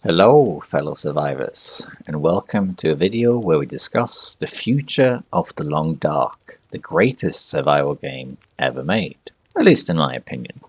Hello fellow survivors, and welcome to a video where we discuss the future of The Long Dark, the greatest survival game ever made, at least in my opinion.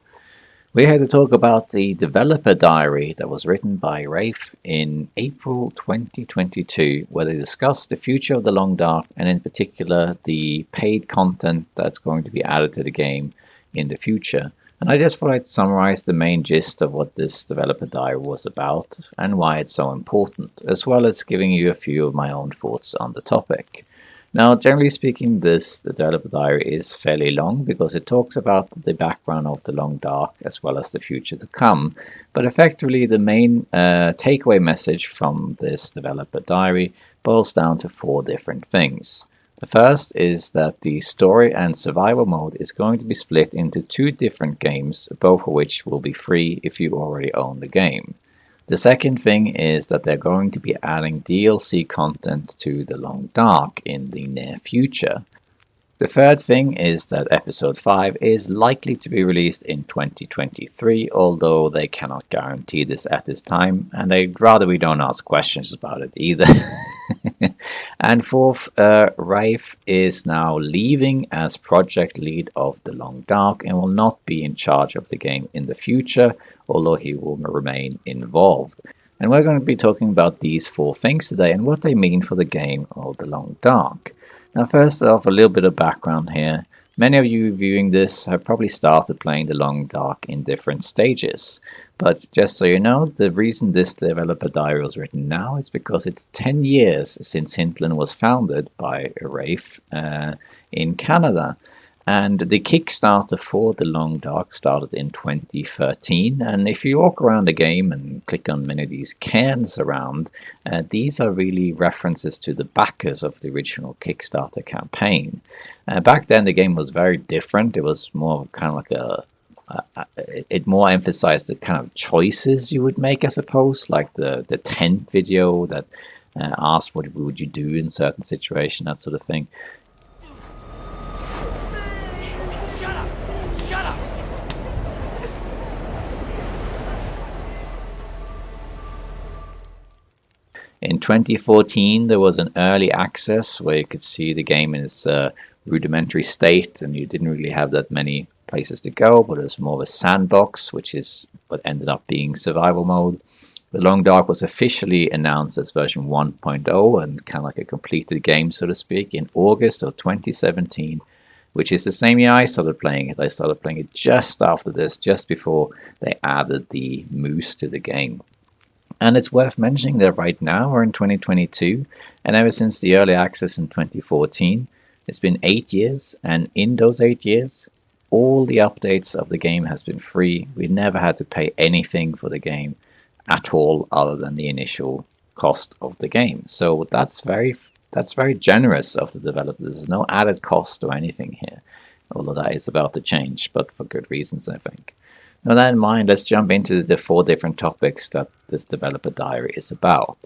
We're here to talk about the developer diary that was written by Raph in April 2022, where they discuss the future of The Long Dark and in particular the paid content that's going to be added to the game in the future. And I just thought I'd summarize the main gist of what this developer diary was about and why it's so important, as well as giving you a few of my own thoughts on the topic. Now, generally speaking, the developer diary is fairly long because it talks about the background of The Long Dark as well as the future to come. But effectively, the main takeaway message from this developer diary boils down to four different things. The first is that the story and survival mode is going to be split into two different games, both of which will be free if you already own the game. The second thing is that they're going to be adding DLC content to The Long Dark in the near future. The third thing is that episode 5 is likely to be released in 2023, although they cannot guarantee this at this time, and I'd rather we don't ask questions about it either. And fourth, Raph is now leaving as project lead of The Long Dark and will not be in charge of the game in the future, although he will remain involved. And we're going to be talking about these four things today and what they mean for the game of The Long Dark. Now, first off, a little bit of background here. Many of you viewing this have probably started playing The Long Dark in different stages. But just so you know, the reason this developer diary was written now is because it's 10 years since Hintlen was founded by Raph in Canada. And the Kickstarter for The Long Dark started in 2013. And if you walk around the game and click on many of these cairns around, these are really references to the backers of the original Kickstarter campaign. Back then, the game was very different. It was more kind of like it more emphasized the kind of choices you would make, I suppose, like the tent video that asked what would you do in certain situation, that sort of thing. In 2014, there was an early access where you could see the game in its rudimentary state, and you didn't really have that many places to go, but it was more of a sandbox, which is what ended up being survival mode. The Long Dark was officially announced as version 1.0 and kind of like a completed game, so to speak, in August of 2017, which is the same year I started playing it. I started playing it just after this, just before they added the moose to the game. And it's worth mentioning that right now we're in 2022, and ever since the early access in 2014, it's been 8 years, and in those 8 years, all the updates of the game has been free. We never had to pay anything for the game at all other than the initial cost of the game. So that's very generous of the developers. There's no added cost or anything here, although that is about to change, but for good reasons, I think. With that in mind, let's jump into the four different topics that this developer diary is about.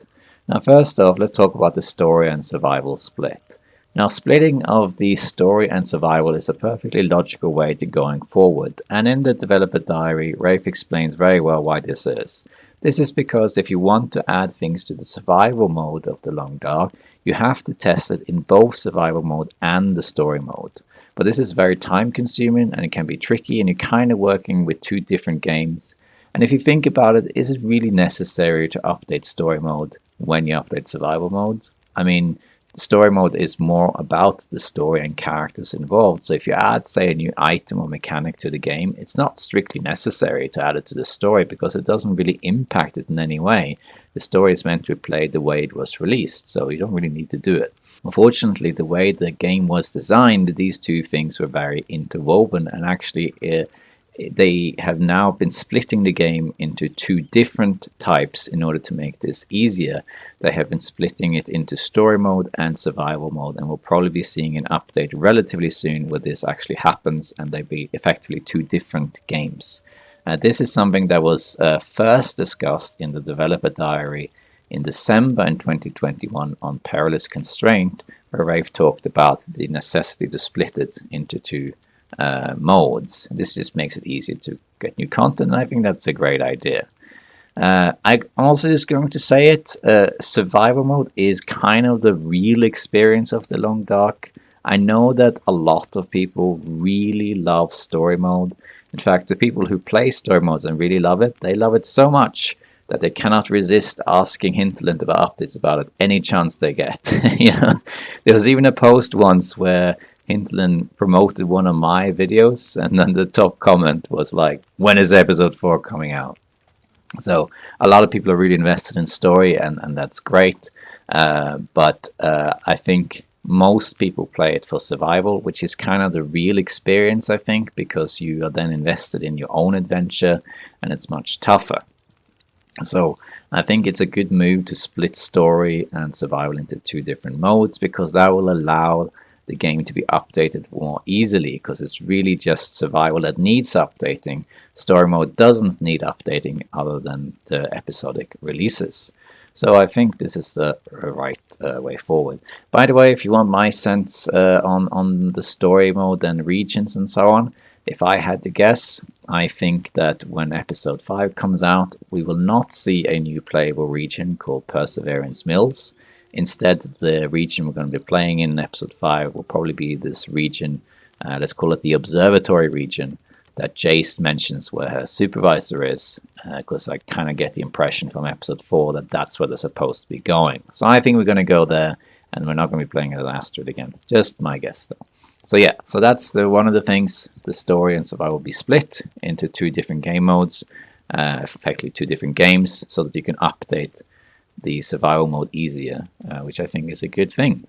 Now, first off, let's talk about the story and survival split. Now, splitting of the story and survival is a perfectly logical way to going forward, and in the developer diary, Raph explains very well why this is. This is because if you want to add things to the survival mode of The Long Dark, you have to test it in both survival mode and the story mode. But this is very time consuming and it can be tricky, and you're kind of working with two different games. And if you think about it, is it really necessary to update story mode when you update survival mode? I mean, story mode is more about the story and characters involved. So if you add, say, a new item or mechanic to the game, it's not strictly necessary to add it to the story because it doesn't really impact it in any way. The story is meant to be played the way it was released, so you don't really need to do it. Unfortunately, the way the game was designed, these two things were very interwoven, and actually they have now been splitting the game into two different types in order to make this easier. They have been splitting it into story mode and survival mode, and we'll probably be seeing an update relatively soon where this actually happens and they'll be effectively two different games. This is something that was first discussed in the developer diary in December in 2021 on Perilous Constraint, where Raph talked about the necessity to split it into two modes. This just makes it easier to get new content, and I think that's a great idea. I'm also just going to say it, survival mode is kind of the real experience of the Long Dark. I know that a lot of people really love story mode. In fact, the people who play story modes and really love it, they love it so much that they cannot resist asking Hinterland about updates about it any chance they get. There was even a post once where Hinterland promoted one of my videos, and then the top comment was like, "When is episode 4 coming out?" So a lot of people are really invested in story, and that's great. But I think most people play it for survival, which is kind of the real experience, I think, because you are then invested in your own adventure, and it's much tougher. So I think it's a good move to split story and survival into 2 different modes, because that will allow the game to be updated more easily, because it's really just survival that needs updating. Story mode doesn't need updating other than the episodic releases. So I think this is the right way forward. By the way, if you want my sense on the story mode and regions and so on, if I had to guess, I think that when episode 5 comes out, we will not see a new playable region called Perseverance Mills. Instead, the region we're going to be playing in episode 5 will probably be this region, let's call it the observatory region, that Jace mentions where her supervisor is, because I kind of get the impression from episode 4 that that's where they're supposed to be going. So I think we're going to go there, and we're not going to be playing at Astrid again. Just my guess, though. So yeah, so that's one of the things. The story and survival will be split into 2 different game modes, effectively 2 different games, so that you can update the survival mode easier, which I think is a good thing.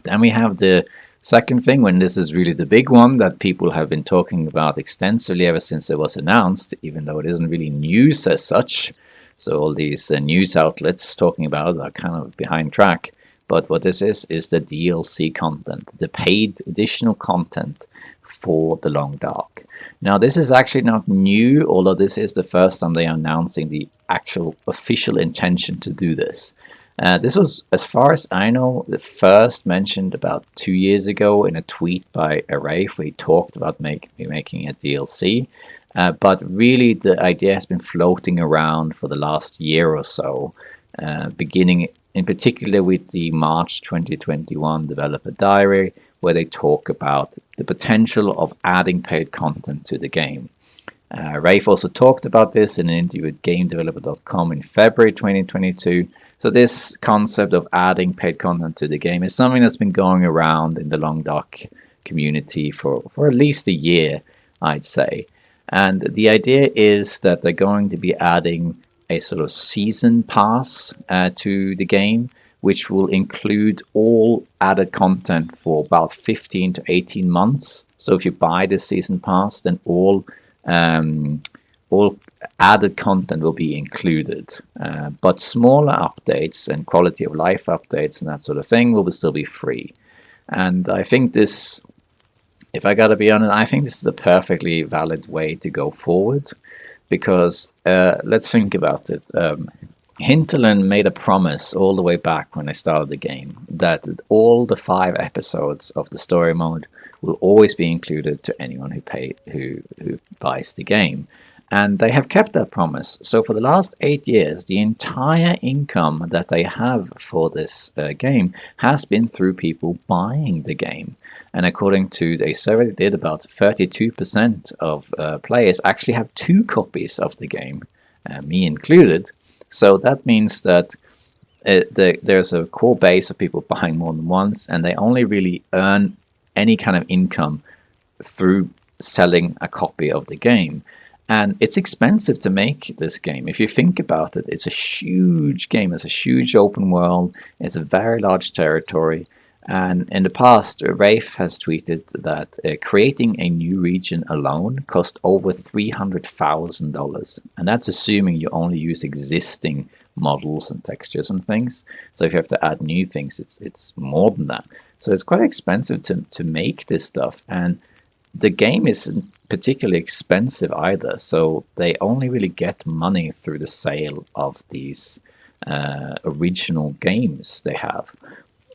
Then we have the second thing, when this is really the big one that people have been talking about extensively ever since it was announced, even though it isn't really news as such. So all these news outlets talking about it are kind of behind track. But what this is the DLC content, the paid additional content for the Long Dark. Now, this is actually not new, although this is the first time they are announcing the actual official intention to do this. This was, as far as I know, the first mentioned about 2 years ago in a tweet by Erenich, where he talked about making a DLC. But really, the idea has been floating around for the last year or so, beginning in particular with the March 2021 developer diary, where they talk about the potential of adding paid content to the game. Rafe also talked about this in an interview with GameDeveloper.com in February 2022. So this concept of adding paid content to the game is something that's been going around in the Long Dark community for at least a year, I'd say. And the idea is that they're going to be adding a sort of season pass to the game, which will include all added content for about 15 to 18 months. So if you buy the season pass, then all added content will be included. But smaller updates and quality of life updates and that sort of thing will still be free. And I think this, if I gotta be honest, I think this is a perfectly valid way to go forward. Because let's think about it. Hinterland made a promise all the way back when I started the game that all the 5 episodes of the story mode will always be included to anyone who buys the game. And they have kept that promise. So for the last 8 years, the entire income that they have for this game has been through people buying the game. And according to a survey they did, about 32% of players actually have 2 copies of the game, me included. So that means that there's a core base of people buying more than once, and they only really earn any kind of income through selling a copy of the game. And it's expensive to make this game. If you think about it, it's a huge game. It's a huge open world. It's a very large territory. And in the past, Rafe has tweeted that creating a new region alone cost over $300,000. And that's assuming you only use existing models and textures and things. So if you have to add new things, it's more than that. So it's quite expensive to make this stuff. And the game isn't particularly expensive either. So they only really get money through the sale of these original games they have.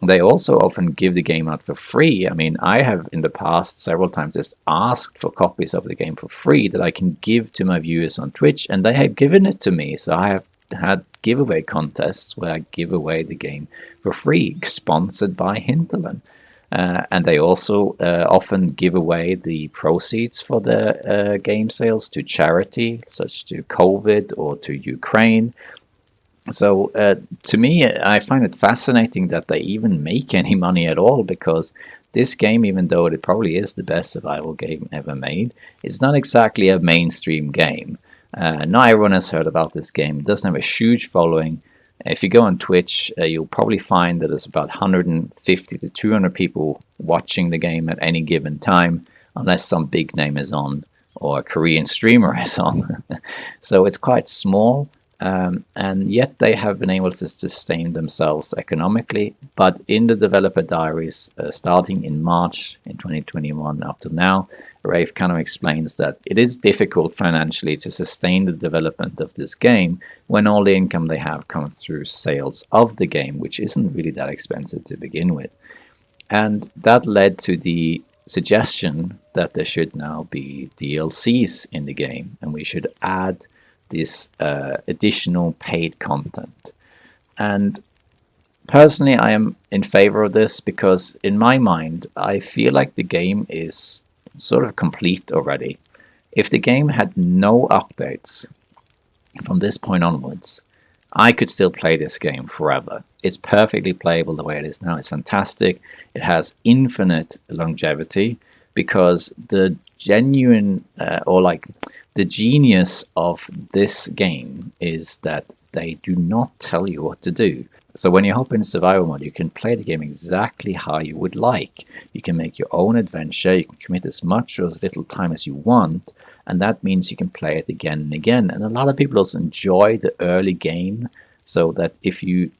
they also often give the game out for free. I mean, I have in the past several times just asked for copies of the game for free that I can give to my viewers on Twitch, and they have given it to me. So I have had giveaway contests where I give away the game for free, sponsored by Hinterland. And they also often give away the proceeds for the game sales to charity, such to COVID or to Ukraine. So to me, I find it fascinating that they even make any money at all, because this game, even though it probably is the best survival game ever made, it's not exactly a mainstream game. Not everyone has heard about this game. It doesn't have a huge following. If you go on Twitch, you'll probably find that there's about 150 to 200 people watching the game at any given time, unless some big name is on or a Korean streamer is on. So it's quite small. And yet they have been able to sustain themselves economically. But in the developer diaries, starting in March in 2021 up to now, Rafe kind of explains that it is difficult financially to sustain the development of this game when all the income they have comes through sales of the game, which isn't really that expensive to begin with. And that led to the suggestion that there should now be DLCs in the game, and we should add this additional paid content. And personally, I am in favor of this, because in my mind, I feel like the game is sort of complete already. If the game had no updates from this point onwards, I could still play this game forever. It's perfectly playable the way it is now. It's fantastic. It has infinite longevity, because the genuine the genius of this game is that they do not tell you what to do. So when you hop in survival mode, you can play the game exactly how you would like. You can make your own adventure. You can commit as much or as little time as you want, and that means you can play it again and again. And a lot of people also enjoy the early game, so that if you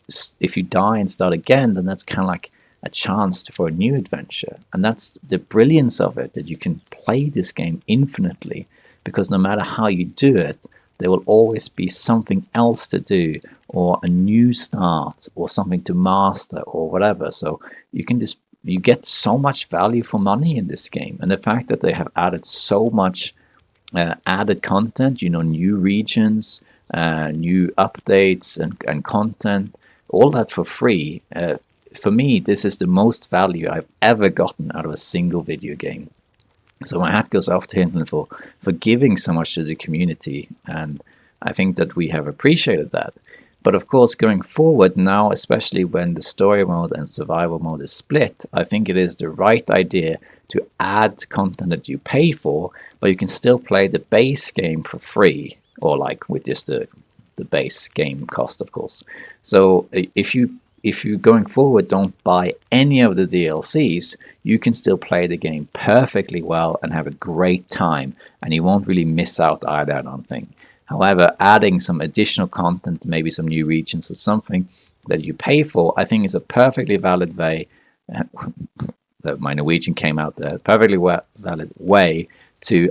die and start again, then that's kind of like a chance for a new adventure. And that's the brilliance of it, that you can play this game infinitely, because no matter how you do it, there will always be something else to do, or a new start, or something to master, or whatever. So you get so much value for money in this game. And the fact that they have added so much added content, new regions, new updates and content, all that for free. For me, this is the most value I've ever gotten out of a single video game. So my hat goes off to Hinterland for giving so much to the community, and I think that we have appreciated that. But of course, going forward now, especially when the story mode and survival mode is split, I think it is the right idea to add content that you pay for, but you can still play the base game for free, or like with just the base game cost, of course. So if you going forward don't buy any of the DLCs, you can still play the game perfectly well and have a great time, and you won't really miss out either, I don't think. However, adding some additional content, maybe some new regions or something that you pay for, I think is a perfectly valid way. That my Norwegian came out there. Perfectly valid way to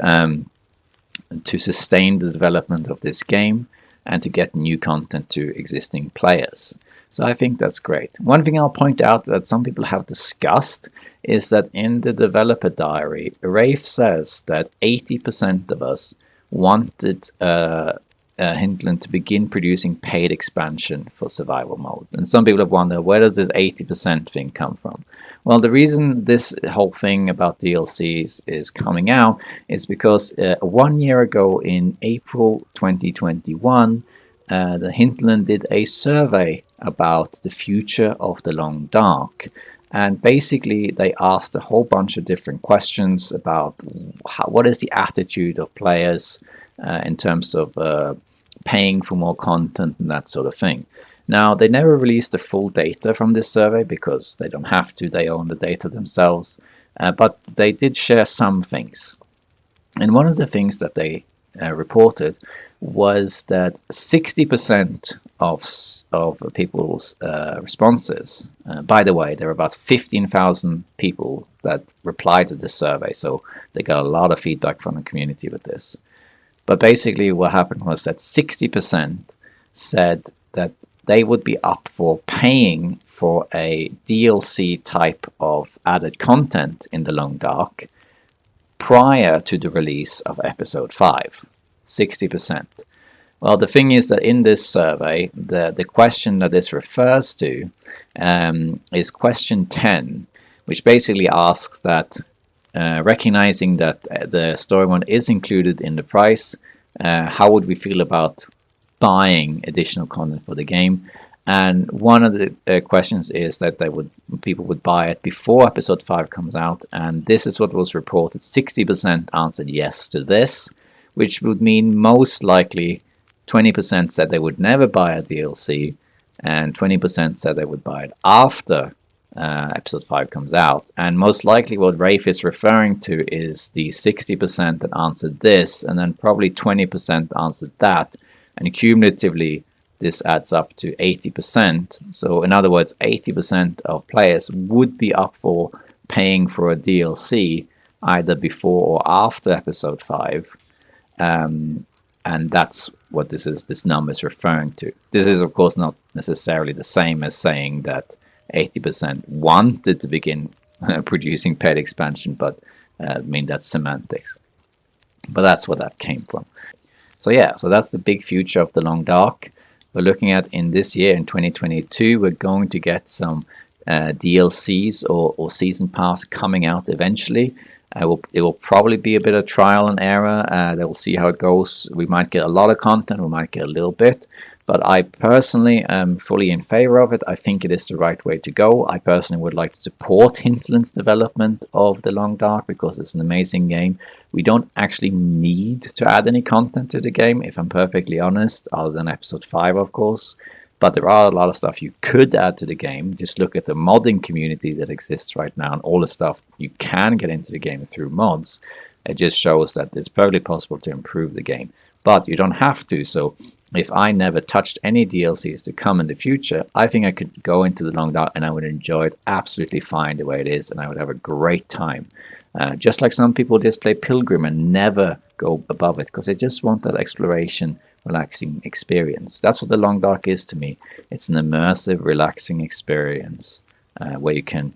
sustain the development of this game and to get new content to existing players. So I think that's great. One thing I'll point out that some people have discussed is that in the developer diary, Rafe says that 80% of us wanted Hinterland to begin producing paid expansion for survival mode. And some people have wondered, where does this 80% thing come from? Well, the reason this whole thing about DLCs is coming out is because 1 year ago in April 2021, the Hinterland did a survey about the future of the Long Dark. And basically, they asked a whole bunch of different questions about what is the attitude of players in terms of paying for more content and that sort of thing. Now, they never released the full data from this survey because they don't have to. They own the data themselves. But they did share some things. And one of the things that they reported was that 60% of people's responses, by the way, there were about 15,000 people that replied to this survey, so they got a lot of feedback from the community with this. But basically what happened was that 60% said that they would be up for paying for a DLC type of added content in the Long Dark prior to the release of episode 5, 60%. Well, the thing is that in this survey, the question that this refers to is question 10, which basically asks that recognizing that the story mode is included in the price, how would we feel about buying additional content for the game? And one of the questions is that people would buy it before episode 5 comes out, and this is what was reported. 60% answered yes to this, which would mean most likely 20% said they would never buy a DLC, and 20% said they would buy it after episode 5 comes out. And most likely what Rafe is referring to is the 60% that answered this, and then probably 20% answered that, and cumulatively this adds up to 80%. So in other words, 80% of players would be up for paying for a DLC either before or after episode 5. And that's what this number is referring to. This is of course not necessarily the same as saying that 80% wanted to begin producing paid expansion, but I mean, that's semantics. But that's where that came from. So yeah, so that's the big future of the Long Dark. We're looking at in this year, in 2022, we're going to get some DLCs or season pass coming out eventually. It will probably be a bit of trial and error. They will see how it goes. We might get a lot of content, we might get a little bit. But I personally am fully in favor of it. I think it is the right way to go. I personally would like to support Hinterland's development of The Long Dark because it's an amazing game. We don't actually need to add any content to the game, if I'm perfectly honest, other than episode 5, of course. But there are a lot of stuff you could add to the game. Just look at the modding community that exists right now and all the stuff you can get into the game through mods. It just shows that it's perfectly possible to improve the game. But you don't have to, so if I never touched any DLCs to come in the future, I think I could go into the Long Dark and I would enjoy it absolutely fine the way it is, and I would have a great time. Just like some people just play Pilgrim and never go above it because they just want that exploration, relaxing experience. That's what the Long Dark is to me. It's an immersive, relaxing experience where you can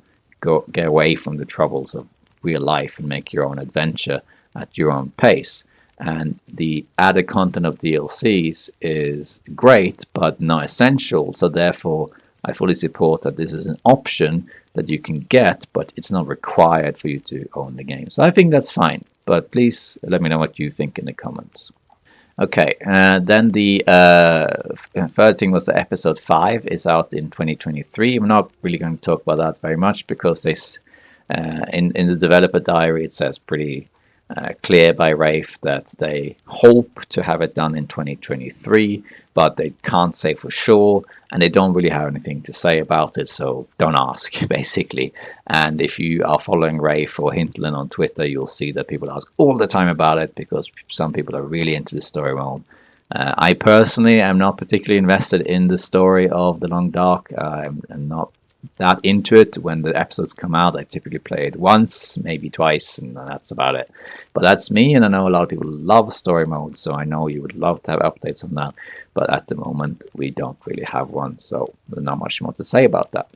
get away from the troubles of real life and make your own adventure at your own pace. And the added content of DLCs is great, but not essential. So therefore, I fully support that this is an option that you can get, but it's not required for you to own the game. So I think that's fine. But please let me know what you think in the comments. Okay, then the third thing was that episode 5 is out in 2023. I'm not really going to talk about that very much because this in the developer diary it says pretty clear by Rafe that they hope to have it done in 2023, but they can't say for sure, and they don't really have anything to say about it, so don't ask, basically. And if you are following Rafe or Hinterland on Twitter, you'll see that people ask all the time about it, because some people are really into the story mode. I personally am not particularly invested in the story of The Long Dark. I'm not that into it. When the episodes come out, I typically play it once, maybe twice, and that's about it. But that's me, and I know a lot of people love story mode, so I know you would love to have updates on that. But at the moment, we don't really have one, so there's not much more to say about that.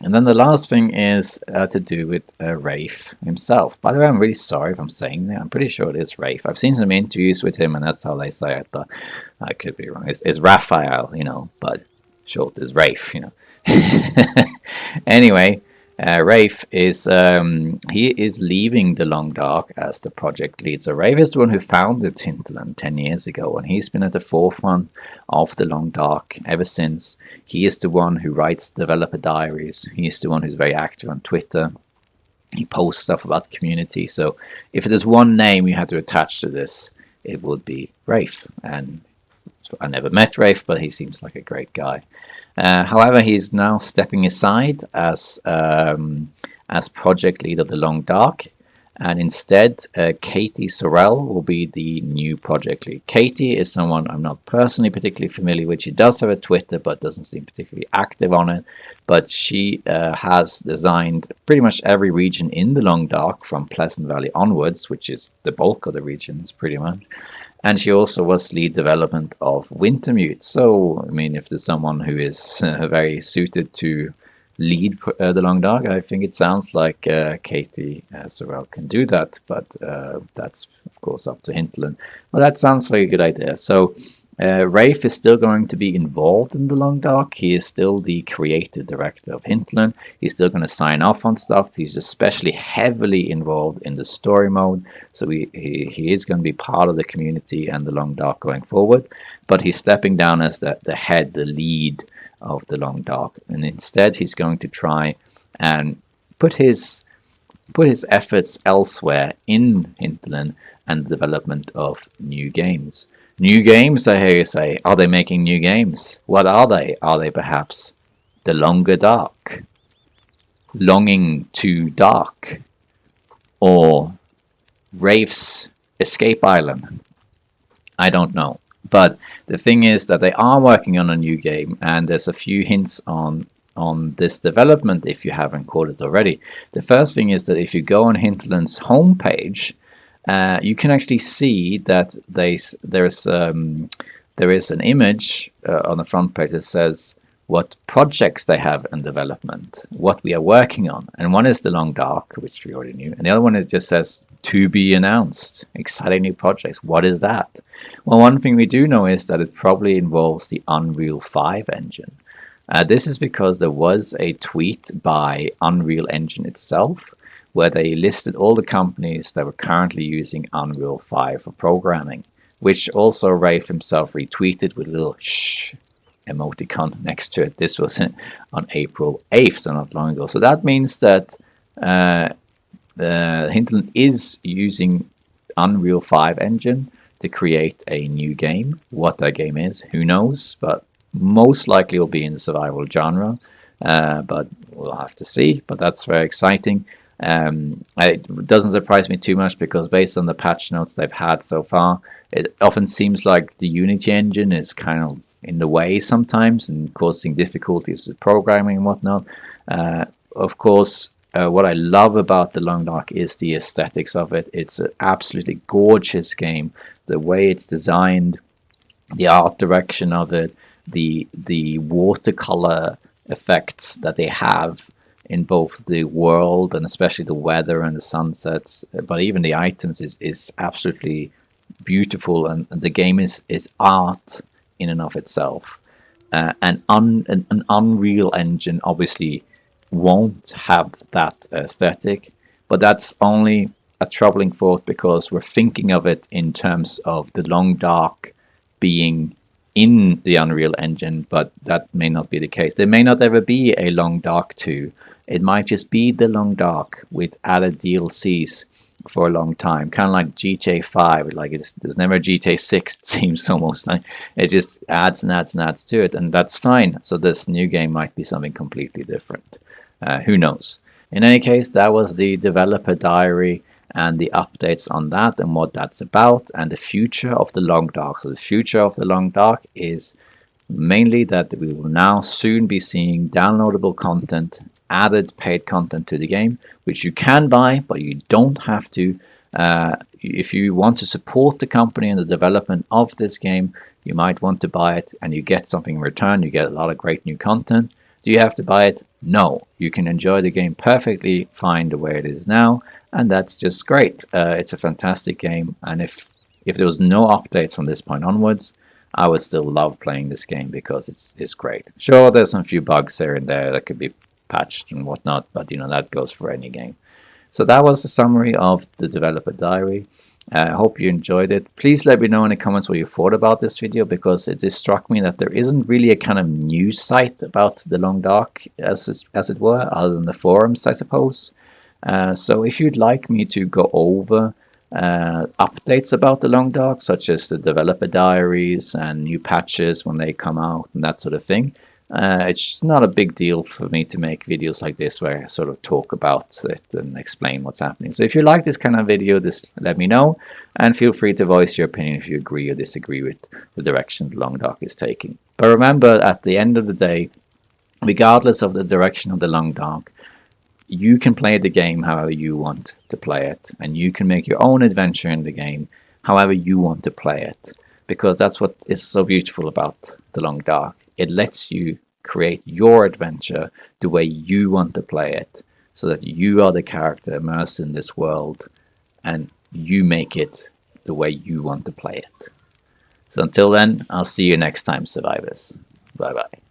And then the last thing is to do with Rafe himself. By the way, I'm really sorry if I'm saying that. I'm pretty sure it is Rafe. I've seen some interviews with him, and that's how they say it, but I could be wrong. It's Raphael, but short is Rafe, Anyway, Rafe is he is leaving the Long Dark as the project lead. So Rafe is the one who founded Hinterland 10 years ago, and he's been at the forefront of the Long Dark ever since. He is the one who writes developer diaries. He's the one who's very active on Twitter. He posts stuff about the community. So if there's one name you had to attach to this, it would be Rafe. And I never met Rafe, but he seems like a great guy. However, he's now stepping aside as project lead of the Long Dark, and instead Katie Sorrell will be the new project lead. Katie is someone I'm not personally particularly familiar with. She does have a Twitter, but doesn't seem particularly active on it. But she has designed pretty much every region in the Long Dark from Pleasant Valley onwards, which is the bulk of the regions pretty much. And she also was lead development of Wintermute. So, I mean, if there's someone who is very suited to lead the Long Dark, I think it sounds like Katie Sorrell can do that. But that's, of course, up to Hinterland. Well, that sounds like a good idea. So, Rafe is still going to be involved in the Long Dark. He is still the creative director of Hinterland. He's still going to sign off on stuff. He's especially heavily involved in the story mode. So he is going to be part of the community and the Long Dark going forward. But he's stepping down as the head, the lead of the Long Dark. And instead he's going to try and put his efforts elsewhere in Hinterland and the development of new games. New games, I hear you say. Are they making new games? What are they? Are they perhaps the Longer Dark? Longing to Dark? Or Rafe's Escape Island? I don't know. But the thing is that they are working on a new game, and there's a few hints on this development if you haven't caught it already. The first thing is that if you go on Hinterland's homepage, you can actually see that there is an image on the front page that says what projects they have in development, what we are working on. And one is the Long Dark, which we already knew. And the other one, it just says to be announced, exciting new projects. What is that? Well, one thing we do know is that it probably involves the Unreal 5 engine. This is because there was a tweet by Unreal Engine itself where they listed all the companies that were currently using Unreal 5 for programming, which also Rafe himself retweeted with a little shh emoticon next to it. This was on April 8th, so not long ago. So that means that Hinterland is using Unreal 5 engine to create a new game. What that game is, who knows, but most likely will be in the survival genre, but we'll have to see. But that's very exciting. It doesn't surprise me too much because based on the patch notes they've had so far, it often seems like the Unity engine is kind of in the way sometimes and causing difficulties with programming and whatnot. Of course, what I love about the Long Dark is the aesthetics of it. It's an absolutely gorgeous game. The way it's designed, the art direction of it, the watercolor effects that they have in both the world and especially the weather and the sunsets, but even the items is absolutely beautiful, and the game is art in and of itself. An Unreal Engine obviously won't have that aesthetic, but that's only a troubling thought because we're thinking of it in terms of the Long Dark being in the Unreal Engine, but that may not be the case. There may not ever be a Long Dark 2. It might just be the Long Dark with added DLCs for a long time, kind of like GTA 5. Like there's never GTA 6. It seems almost like it just adds and adds and adds to it, and that's fine. So this new game might be something completely different. Who knows? In any case, that was the developer diary and the updates on that and what that's about and the future of the Long Dark. So the future of the Long Dark is mainly that we will now soon be seeing downloadable content, added paid content to the game, which you can buy, but you don't have to. If you want to support the company and the development of this game, you might want to buy it and you get something in return. You get a lot of great new content. Do you have to buy it? No. You can enjoy the game perfectly fine the way it is now, and that's just great. It's a fantastic game, and if there was no updates from this point onwards, I would still love playing this game because it's great. Sure, there's some few bugs here and there that could be patched and whatnot, but that goes for any game. So that was the summary of the developer diary. I hope you enjoyed it. Please let me know in the comments what you thought about this video, because it just struck me that there isn't really a kind of news site about the Long Dark as it were, other than the forums, I suppose. So if you'd like me to go over updates about the Long Dark, such as the developer diaries and new patches when they come out and that sort of thing, it's not a big deal for me to make videos like this where I sort of talk about it and explain what's happening. So if you like this kind of video, just let me know, and feel free to voice your opinion if you agree or disagree with the direction the Long Dark is taking. But remember, at the end of the day, regardless of the direction of the Long Dark, you can play the game however you want to play it, and you can make your own adventure in the game however you want to play it. Because that's what is so beautiful about The Long Dark. It lets you create your adventure the way you want to play it, so that you are the character immersed in this world and you make it the way you want to play it. So until then, I'll see you next time, survivors. Bye bye.